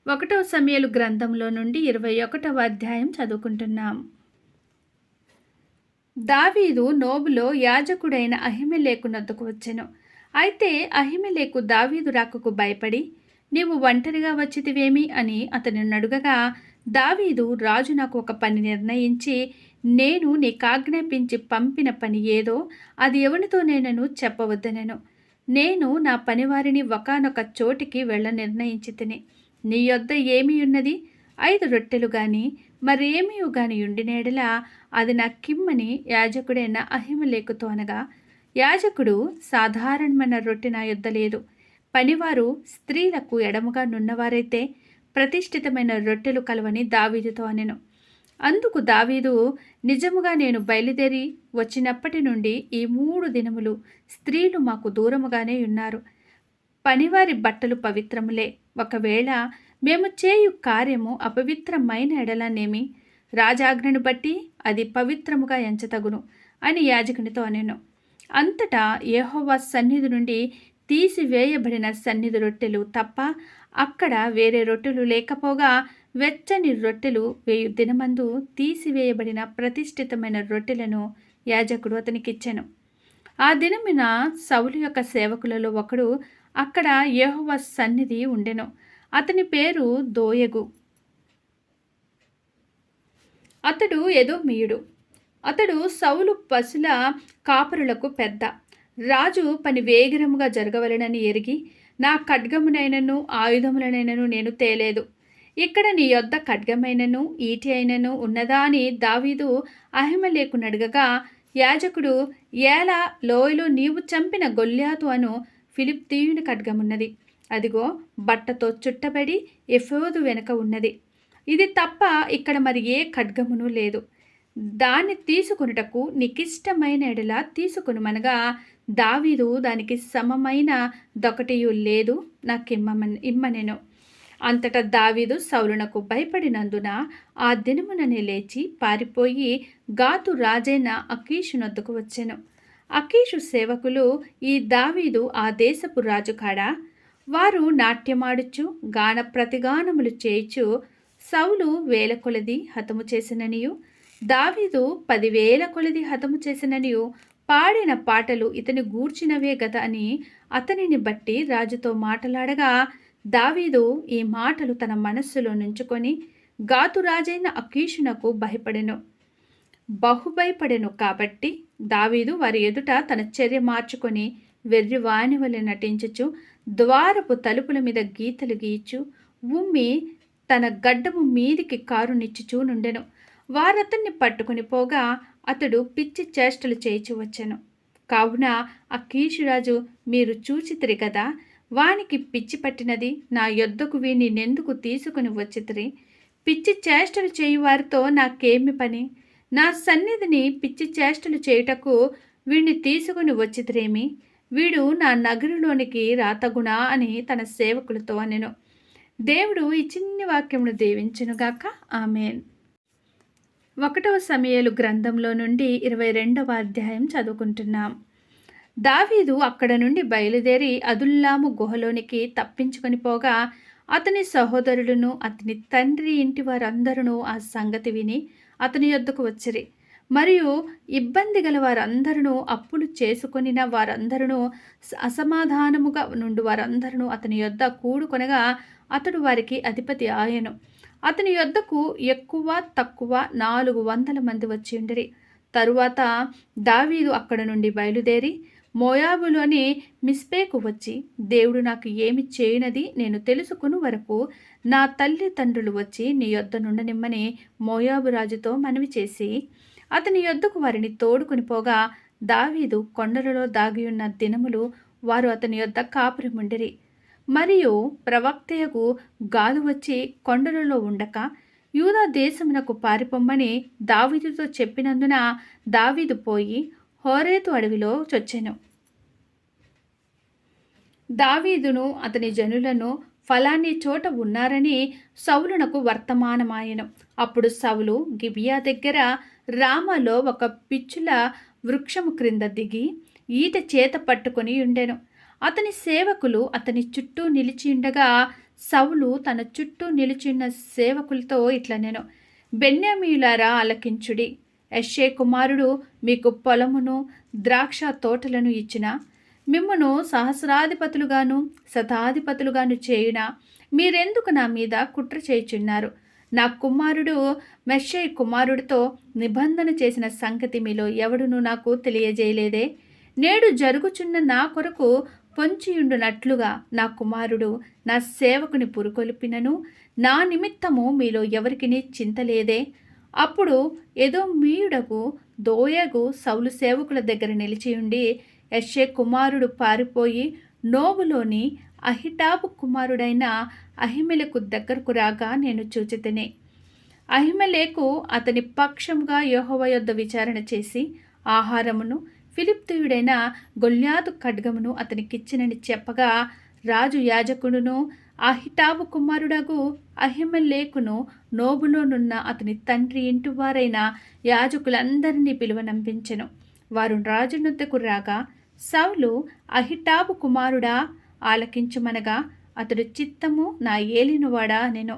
ఒకటో సమూయేలు గ్రంథంలో నుండి 21వ అధ్యాయం చదువుకుంటున్నాం. దావీదు నోబులో యాజకుడైన అహిమెలెకు నొద్దకు వచ్చెను. అయితే అహిమెలెకు దావీదు రాకకు భయపడి, నీవు ఒంటరిగా వచ్చితివేమి అని అతనిని అడుగగా, దావీదు, రాజు నాకు ఒక పని నిర్ణయించి, నేను నీకాజ్ఞాపించి పంపిన పని ఏదో అది ఎవనితోనైనను చెప్పవద్దనెను. నేను నా పనివారిని ఒకానొక చోటికి వెళ్ళ నిర్ణయించితిని. నీ యొద్ద ఏమి ఉన్నది? 5 రొట్టెలు గాని మరేమియు గాని ఉండినేడల అది నాకిమ్మని యాజకుడైన అహిమెలెకుతో అనగా, యాజకుడు, సాధారణమైన రొట్టె నా యొద్ద లేదు. పనివారు స్త్రీలకు ఎడముగా నున్నవారైతే ప్రతిష్ఠితమైన రొట్టెలు కలవని దావీదుతో అనెను. అందుకు దావీదు, నిజముగా నేను బయలుదేరి వచ్చినప్పటి నుండి ఈ 3 దినములు స్త్రీలు మాకు దూరముగానే ఉన్నారు. పనివారి బట్టలు పవిత్రములే. ఒకవేళ మేము చేయు కార్యము అపవిత్రమైన ఎడలనేమి, రాజాజ్ఞను బట్టి అది పవిత్రముగా ఎంచతగును అని యాజకునితో అనెను. అంతటా యెహోవా సన్నిధి నుండి తీసివేయబడిన సన్నిధి రొట్టెలు తప్ప అక్కడ వేరే రొట్టెలు లేకపోగా, వెచ్చని రొట్టెలు వేయు దినమందు తీసివేయబడిన ప్రతిష్ఠితమైన రొట్టెలను యాజకుడు అతనికిచ్చెను. ఆ దినమున సౌలు యొక్క సేవకులలో ఒకడు అక్కడ యెహోవా సన్నిధి ఉండెను. అతని పేరు దోయగు. అతడు ఎదోమీయుడు. అతడు సౌలు పశుల కాపరులకు పెద్ద. రాజు పని వేగిరముగా జరగవలెనని ఎరిగి, నా ఖడ్గమునైనను ఆయుధములనైనను నేను తేలేదు. ఇక్కడ నీ యొద్ద ఖడ్గమైనను ఈటి అయినను ఉన్నదా అని దావీదు అహిమెలెకును అడగగా, యాజకుడు, ఏలా, లోయలో నీవు చంపిన గొల్యాతు అను ఫిలిష్తీయుని ఖడ్గమున్నది. అదిగో బట్టతో చుట్టబడి ఎఫోదు వెనుక ఉన్నది. ఇది తప్ప ఇక్కడ మరి ఏ ఖడ్గమును లేదు. దాన్ని తీసుకొనుటకు నీకిష్టమైన ఎడల తీసుకొనుమనగా, దావీదు, దానికి సమమైన దొకటియు లేదు, ఇమ్మనెను. అంతటా దావీదు సౌలునకు భయపడినందున ఆ దినముననే లేచి పారిపోయి గాతు రాజైన అకీషు నొద్దకు వచ్చెను. అకీషు సేవకులు, ఈ దావీదు ఆ దేశపు రాజు కాడా? వారు నాట్యమాడుచు గాన ప్రతిగానములు చేయుచు సౌలు 1000 కొలది హతము చేసిననియు, దావీదు 10,000 కొలది హతము చేసిననియు పాడిన పాటలు ఇతని గూర్చినవే గద అని అతనిని బట్టి రాజుతో మాటలాడగా, దావీదు ఈ మాటలు తన మనస్సులో నుంచుకొని గాతు రాజైన అకీషునకు బహుభయపడెను. కాబట్టి దావీదు వారి ఎదుట తన చర్య మార్చుకొని వెర్రివాని వలె నటించుచు ద్వారపు తలుపుల మీద గీతలు గీయచు ఉమ్మి తన గడ్డము మీదికి కారునిచ్చుచూ నుండెను. వారతన్ని పట్టుకుని పోగా అతడు పిచ్చి చేష్టలు చేయిచు వచ్చెను. కావున అకీషురాజు, మీరు చూచితిరి కదా, వానికి పిచ్చి పట్టినది. నా యొద్దకు వీని నెందుకు తీసుకుని వచ్చితిరి? పిచ్చి చేష్టలు చేయువారితో నాకేమి పని? నా సన్నిధిని పిచ్చి చేష్టలు చేయుటకు వీడిని తీసుకుని వచ్చితిరేమి? వీడు నా నగరులోనికి రాతగునా అని తన సేవకులతో అనెను. దేవుడు ఈ చిన్ని వాక్యమును దీవించునుగాక. ఆమేన్. 1వ సమూయేలు గ్రంథంలో నుండి 22వ అధ్యాయం చదువుకుంటున్నాం. దావీదు అక్కడ నుండి బయలుదేరి అదుల్లాము గుహలోనికి తప్పించుకొని పోగా, అతని సహోదరులను అతని తండ్రి ఇంటి వారందరూ ఆ సంగతి విని అతని యొద్దకు వచ్చిరి. మరియు ఇబ్బంది గల వారందరూ, అప్పులు చేసుకొనిన వారందరూ, అసమాధానముగా నుండి వారందరూ అతని యొద్ద కూడుకొనగా అతడు వారికి అధిపతి ఆయను. అతని యొద్దకు ఎక్కువ తక్కువ 400 మంది వచ్చి ఉండిరి. తరువాత దావీదు అక్కడ నుండి బయలుదేరి మోయాబులోని మిస్పేకు వచ్చి, దేవుడు నాకు ఏమి చేయునది నేను తెలుసుకుని వరకు నా తల్లిదండ్రులు వచ్చి నీ యొద్ద నుండనిమ్మని మోయాబు రాజుతో మనవి చేసి అతని యొద్దకు వారిని తోడుకుని పోగా, దావీదు కొండలలో దాగియున్న దినములు వారు అతని యొద్ద కాపురముండిరి. మరియు ప్రవక్తయగు గాదు వచ్చి కొండలలో ఉండక యూదా దేశమునకు పారిపొమ్మని దావీదుతో చెప్పినందున దావీదు పోయి హోరేతు అడవిలో చొచ్చెను. దావీదును అతని జనులను ఫలాని చోట ఉన్నారని సౌలునకు వర్తమానమాయెను. అప్పుడు సౌలు గిబియా దగ్గర రామాలో ఒక పిచ్చుల వృక్షము క్రింద దిగి ఈట చేత పట్టుకొని ఉండెను. అతని సేవకులు అతని చుట్టూ నిలిచి ఉండగా సౌలు తన చుట్టూ నిలిచిన్న సేవకులతో ఇట్లా నేను, బెన్యామీయులారా ఆలకించుడి. యెష్షై కుమారుడు మీకు పొలమును ద్రాక్ష తోటలను ఇచ్చిన, మిమ్మును సహస్రాధిపతులుగాను శతాధిపతులుగాను చేయున, మీరెందుకు నా మీద కుట్ర చేయుచున్నారు? నా కుమారుడు మెష్షై కుమారుడితో నిబంధన చేసిన సంగతి మీలో ఎవడునూ నాకు తెలియజేయలేదే? నేడు జరుగుచున్న నా కొరకు పొంచియుండునట్లుగా నా కుమారుడు నా సేవకుని పురుకొల్పినను నా నిమిత్తము మీలో ఎవరికిని చింతలేదే? అప్పుడు ఎదోమీయుడకు దోయగు సౌలు సేవకుల దగ్గర నిలిచియుండి, యెష్షై కుమారుడు పారిపోయి నోబులోని అహిటాబు కుమారుడైన అహిమెలెకు దగ్గరకు రాగా నేను చూచితిని. అహిమెలెకు అతని పక్షముగా యెహోవా యొద్ద విచారణ చేసి ఆహారమును ఫిలిష్తీయుడైన గొల్యాతు ఖడ్గమును అతనికిచ్చినని చెప్పగా, రాజు యాజకుడును అహిటాబు కుమారుడగు అహిమెలెకును నోబులోనున్న అతని తండ్రి ఇంటివారైన యాజకులందరినీ పిలువనంపించెను. వారు రాజునొద్దకు రాగా, సౌలు అహిటాబు కుమారుడా ఆలకించుమనగా, అతడు చిత్తము నా ఏలినవాడా నేను.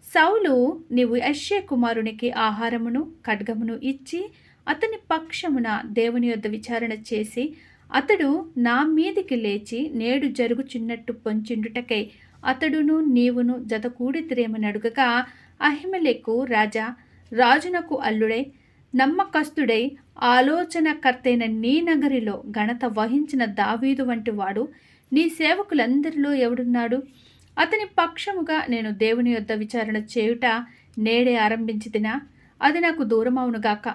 సౌలు, నీవు యెష్షై కుమారునికి ఆహారమును ఖడ్గమును ఇచ్చి అతని పక్షమున దేవుని యొద్ద విచారణ చేసి, అతడు నా మీదికి లేచి నేడు జరుగుచున్నట్టు పొంచిండుటకై అతడును నీవును జతకూడితిరేమని అడుగగా, అహిమెలెకు రాజా, రాజునకు అల్లుడై నమ్మకస్తుడై ఆలోచనకర్తైన నీ నగరిలో ఘనత వహించిన దావీదు వంటి వాడు నీ సేవకులందరిలో ఎవడున్నాడు? అతని పక్షముగా నేను దేవుని యొద్ద విచారణ చేయుట నేడే ఆరంభించితినా? అది నాకు దూరమవునుగాక.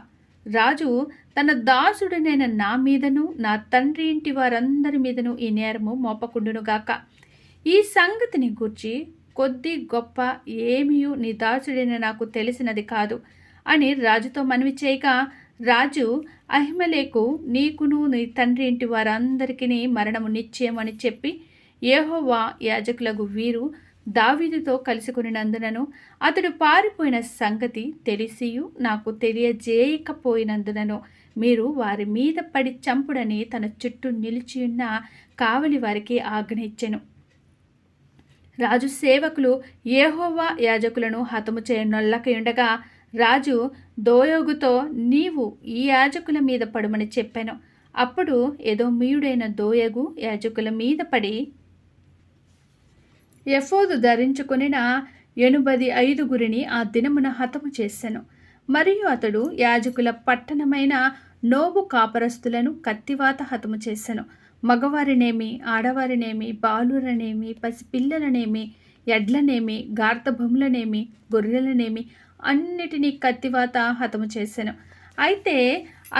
రాజు తన దాసుడనైన నా మీదను నా తండ్రి ఇంటి వారందరి మీదను ఈ నేరము మోపకుండునుగాక. ఈ సంగతిని గూర్చి కొద్ది గొప్ప ఏమీయు నీ దాసుడైన నాకు తెలిసినది కాదు అని రాజుతో మనవి చేయగా, రాజు అహిమెలెకు నీకును నీ తండ్రి ఇంటి వారందరికీ మరణము నిశ్చయం అని చెప్పి, యెహోవా యాజకులకు వీరు దావీదుతో కలుసుకునినందునను అతడు పారిపోయిన సంగతి తెలిసియు నాకు తెలియజేయకపోయినందునను మీరు వారి మీద పడి చంపుడని తన చుట్టూ నిలిచియున్న కావలి వారికి ఆజ్ఞ ఇచ్చెను. రాజు సేవకులు యెహోవా యాజకులను హతము చేయనొల్లకయుండగా, రాజు దోయోగుతో నీవు ఈ యాజకుల మీద పడుమని చెప్పాను. అప్పుడు ఎదోమీయుడైన దోయగు యాజకుల మీద పడి ఎఫోదు ధరించుకొనిన 85 ఆ దినమున హతము చేసెను. మరియు అతడు యాజకుల పట్టణమైన నోబు కాపరస్తులను కత్తివాత హతము చేసెను. మగవారినేమి ఆడవారినేమి బాలురనేమి పసిపిల్లలనేమి ఎడ్లనేమి గార్ధభములనేమి గొర్రెలనేమి అన్నిటినీ కత్తివాత హతము చేసెను. అయితే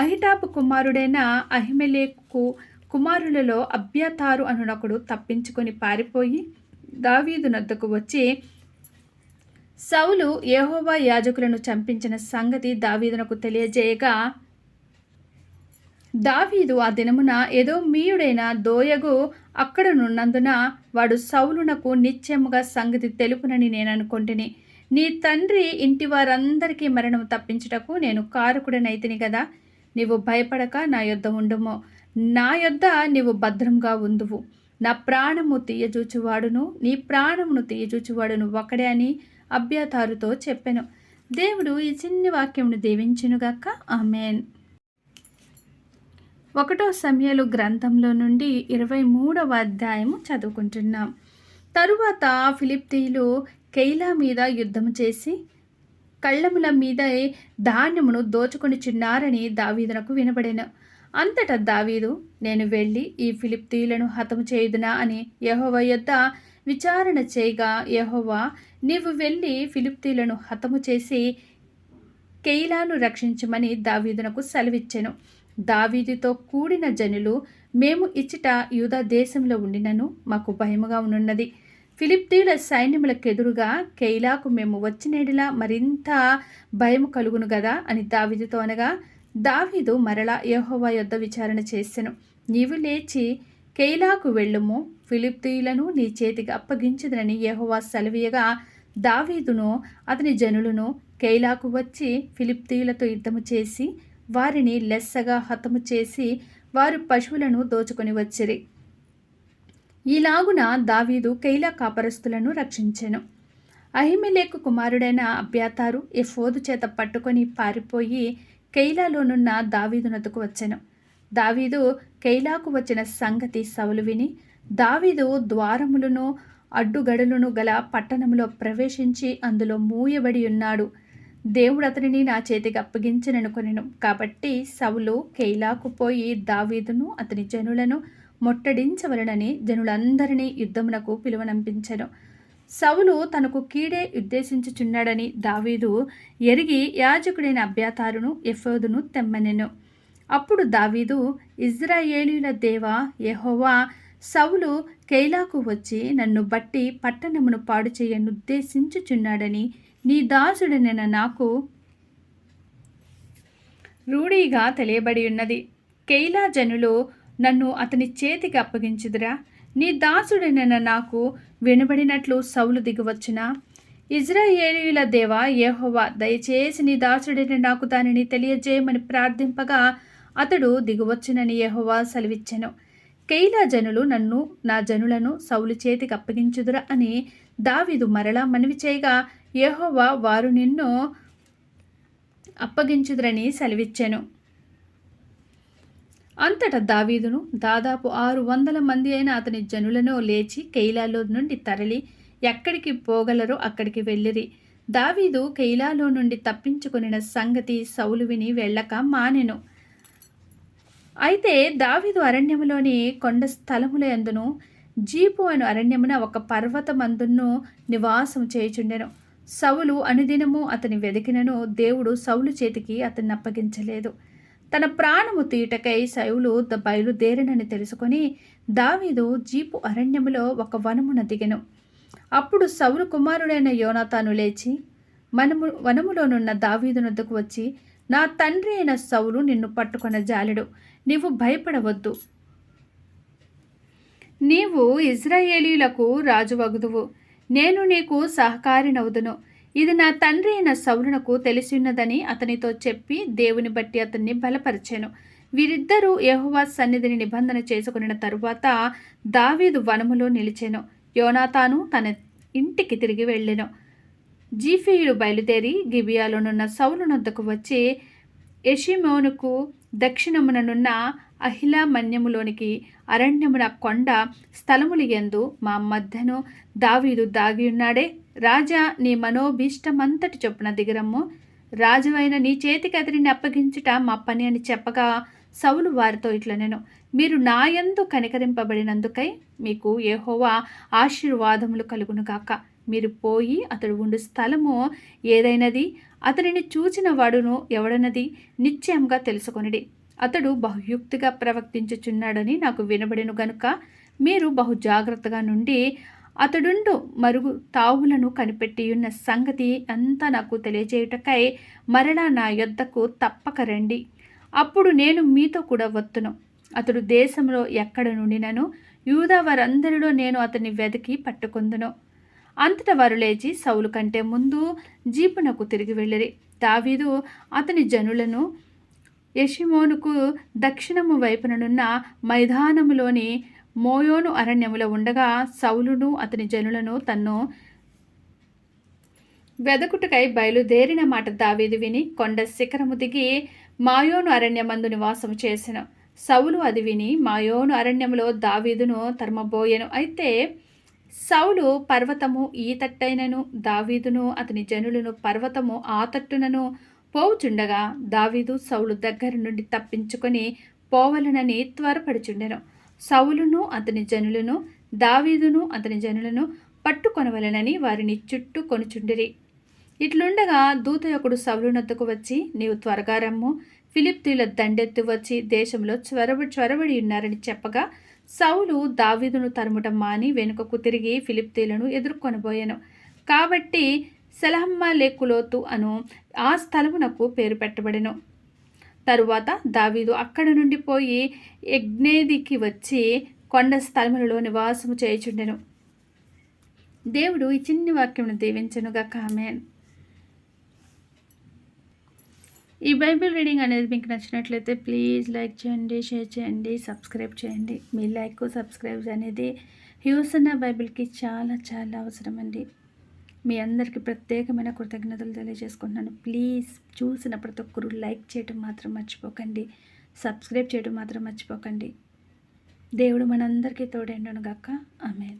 అహిటాబు కుమారుడైన అహిమెలెకు కుమారులలో అబ్యాతారు అనునొకడు తప్పించుకొని పారిపోయి దావీదు నొద్దకు వచ్చి, సౌలు యెహోవా యాజకులను చంపించిన సంగతి దావీదునకు తెలియజేయగా, దావీదు ఆ దినమున ఎదోమీయుడైన దోయగు అక్కడనున్నందున వాడు సౌలునకు నిశ్చయముగా సంగతి తెలుపునని నేను అనుకొంటిని. నీ తండ్రి ఇంటి వారందరికీ మరణము తప్పించుటకు నేను కారకుడనైతిని కదా. నీవు భయపడక నా యొద్ద ఉండుము. నా యొద్ద నీవు భద్రంగా ఉందువు. నా ప్రాణము తీయజూచువాడును నీ ప్రాణమును తీయజూచువాడును ఒకడే అని అబ్యాతారుతో చెప్పెను. దేవుడు ఈ చిన్ని వాక్యమును దీవించునుగాక. ఆమేన్. 1 సమూయేలు గ్రంథంలో నుండి 23వ అధ్యాయము చదువుకుంటున్నాం. తరువాత ఫిలిష్తీయులు కెయిలా మీద యుద్ధము చేసి కళ్ళముల మీద ధాన్యమును దోచుకొనిచున్నారని దావీదునకు వినబడెను. అంతటా దావీదు, నేను వెళ్ళి ఈ ఫిలిష్తీయులను హతము చేయుదునా అని యెహోవా యొద్ద విచారణ చేయగా, యెహోవా నీవు వెళ్ళి ఫిలిష్తీయులను హతము చేసి కెయిలాను రక్షించమని దావీదునకు సెలవిచ్చెను. దావీదుతో కూడిన జనులు, మేము ఇచ్చట యూదా దేశంలో ఉండినను మాకు భయముగా ఉన్నది. ఫిలిష్తీయుల సైన్యములకెదురుగా కెయిలాకు మేము వచ్చినెడలా మరింత భయము కలుగును గదా అని దావీదుతో అనగా, దావీదు మరలా యెహోవా యొద్ద విచారణ చేసెను. నీవు లేచి కెయిలాకు వెళ్ళుము, ఫిలిష్తీయులను నీ చేతికి అప్పగించదనని యెహోవా సెలవీయగా, దావీదును అతని జనులను కెయిలాకు వచ్చి ఫిలిష్తీయులతో యుద్ధము చేసి వారిని లెస్సగా హతము చేసి వారు పశువులను దోచుకొని వచ్చిరి. ఈలాగున దావీదు కెయిలా కాపరస్తులను రక్షించెను. అహిమెలెకు కుమారుడైన అబ్యాతారు ఎఫోదు చేత పట్టుకొని పారిపోయి కెయిలాలోనున్న దావీదునొద్దకు వచ్చెను. దావీదు కెయిలాకు వచ్చిన సంగతి సౌలు విని, దావీదు ద్వారములను అడ్డుగడులను గల పట్టణంలో ప్రవేశించి అందులో మూయబడి ఉన్నాడు, దేవుడు అతనిని నా చేతికి అప్పగించననుకొనెను. కాబట్టి సౌలు కెయిలాకు పోయి దావీదును అతని జనులను ముట్టడించవలనని జనులందరినీ యుద్ధమునకు పిలువనంపించెను. సౌలు తనకు కీడే ఉద్దేశించుచున్నాడని దావీదు ఎరిగి యాజకుడైన అబ్యాతారును ఎఫోదును తెమ్మనెను. అప్పుడు దావీదు, ఇజ్రాయేలీయుల దేవా యెహోవా, సౌలు కెయిలాకు వచ్చి నన్ను బట్టి పట్టణమును పాడు చేయనుద్దేశించుచున్నాడని నీ దాసుడైన నాకు రూఢీగా తెలియబడి ఉన్నది. కెయిలా జనులు నన్ను అతని చేతికి అప్పగించుదురా? నీ దాసుడైన నాకు వినబడినట్లు సౌలు దిగువచ్చునా? ఇజ్రాయేలీయుల దేవా యెహోవా, దయచేసి నీ దాసుడైన నాకు దానిని తెలియజేయమని ప్రార్థింపగా అతడు దిగువచ్చునని యెహోవా సెలవిచ్చెను. కెయిలా జనులు నన్ను నా జనులను సౌలు చేతికి అప్పగించుదురా అని దావీదు మరలా మనవి చేయగా యెహోవా వారు నిన్ను అప్పగించుదురని సెలవిచ్చెను. అంతటా దావీదును దాదాపు 600 మంది అయిన అతని జనులను లేచి కెయిలాలో నుండి తరలి ఎక్కడికి పోగలరో అక్కడికి వెళ్ళిరి. దావీదు కెయిలాలో నుండి తప్పించుకొనిన సంగతి సౌలు విని వెళ్ళక మానెను. అయితే దావీదు అరణ్యములోని కొండ స్థలముల యందును జీపు అను అరణ్యమున ఒక పర్వతమందును నివాసం చేయుచుండెను. సౌలు అనుదినము అతని వెదికినను దేవుడు సౌలు చేతికి అతన్ని అప్పగించలేదు. తన ప్రాణము తీయుటకై సౌలు బయలుదేరినని తెలుసుకొని దావీదు జీపు అరణ్యములో ఒక వనమున దిగెను. అప్పుడు సౌలు కుమారుడైన యోనాతాను లేచి వనములోనున్న దావీదునొద్దకు వచ్చి, నా తండ్రి అయిన సౌలు నిన్ను పట్టుకొన జాలెడు, నీవు భయపడవద్దు, నీవు ఇజ్రాయేలీయులకు రాజువగుదువు, నేను నీకు సహకారినవుదును. ఇది నా తండ్రి అయిన సౌలునకు తెలిసిన్నదని అతనితో చెప్పి దేవుని బట్టి అతన్ని బలపరిచెను. వీరిద్దరూ యెహోవా సన్నిధిని నిబంధన చేసుకున్న తరువాత దావీదు వనములో నిలిచెను. యోనాతాను తన ఇంటికి తిరిగి వెళ్ళెను. జీఫీయులు బయలుదేరి గిబియాలోనున్న సౌలునొద్దకు వచ్చి యెషిమోనుకు దక్షిణముననున్న అహిలా మన్యములోనికి అరణ్యమున కొండ స్థలముల యందు మా మధ్యను దావీదు దాగి ఉన్నాడే, రాజా నీ మనోభీష్టమంతటి చొప్పున దిగరమ్ము, రాజువైన నీ చేతికి అతనిని అప్పగించుట మా పని అని చెప్పగా సౌలు వారితో ఇట్లనెను, మీరు నాయందు కనికరింపబడినందుకై మీకు యెహోవా ఆశీర్వాదములు కలుగునుగాక. మీరు పోయి అతడు ఉండు స్థలము ఏదైనది అతనిని చూచిన వాడును ఎవడన్నది నిశ్చయంగా తెలుసుకొనిడి. అతడు బహుయుక్తిగా ప్రవర్తించుచున్నాడని నాకు వినబడెను గనుక మీరు బహు జాగ్రత్తగా నుండి అతడుండు మరుగు తావులను కనిపెట్టియున్న సంగతి అంతా నాకు తెలియజేయుటకై మరలా నా యొద్దకు తప్పక రండి. అప్పుడు నేను మీతో కూడా వత్తును. అతడు దేశంలో ఎక్కడ నుండినను యూదా వారందరిలో నేను అతన్ని వెతికి పట్టుకొందును. అంతటా వారు లేచి సౌలు కంటే ముందు జీపునకు తిరిగి వెళ్ళిరి. దావీదు అతని జనులను యెషిమోనుకు దక్షిణము వైపుననున్న మైదానములోని మోయోను అరణ్యములో ఉండగా సౌలును అతని జనులను తన్ను వెదకుటకై బయలుదేరిన మాట దావీదు విని కొండ శిఖరము దిగి మాయోను అరణ్యమందు నివాసము చేసెను. సౌలు అది విని మాయోను అరణ్యములో దావీదును తరుమబోయెను. అయితే సౌలు పర్వతము ఈ తట్టైనను దావీదును అతని జనులను పర్వతము ఆ తట్టునను పోవుచుండగా దావీదు సౌలు దగ్గర నుండి తప్పించుకొని పోవలనని త్వరపడుచుండెను. సౌలును అతని జనులను దావీదును అతని జనులను పట్టుకొనవలనని వారిని చుట్టూ కొనుచుండిరి. ఇట్లుండగా దూతయొకడు సౌలునొద్దకు వచ్చి, నీవు త్వరగా రమ్ము, ఫిలిష్తీయుల దండెత్తి వచ్చి దేశంలో చొరబడి ఉన్నారని చెప్పగా సౌలు దావీదును తరుముటం మాని వెనుకకు తిరిగి ఫిలిష్తీయులను ఎదుర్కొనబోయెను. కాబట్టి సెలహమ్మలెకులోతు అను ఆ స్థలమునకు పేరు పెట్టబడెను. తరువాత దావీదు అక్కడ నుండి పోయి యగ్నేదికి వచ్చి కొండ స్థలములలో నివాసము చేయుచుండెను. దేవుడు ఈ చిన్ని వాక్యమును దీవించెనుగాక. ఆమేన్. ఈ బైబిల్ రీడింగ్ అనేది మీకు నచ్చినట్లయితే ప్లీజ్ లైక్ చేయండి, షేర్ చేయండి, సబ్స్క్రైబ్ చేయండి. మీ లైక్ సబ్స్క్రైబ్ అనేది హ్యూసన్న బైబిల్కి చాలా చాలా అవసరం అండి. మీ అందరికీ ప్రత్యేకమైన కృతజ్ఞతలు తెలియజేసుకుంటున్నాను. ప్లీజ్ చూసిన ప్రతి ఒక్కరు లైక్ చేయడం మాత్రం మర్చిపోకండి. సబ్స్క్రైబ్ చేయడం మాత్రం మర్చిపోకండి. దేవుడు మనందరికీ తోడైండును గాక. ఆమేన్.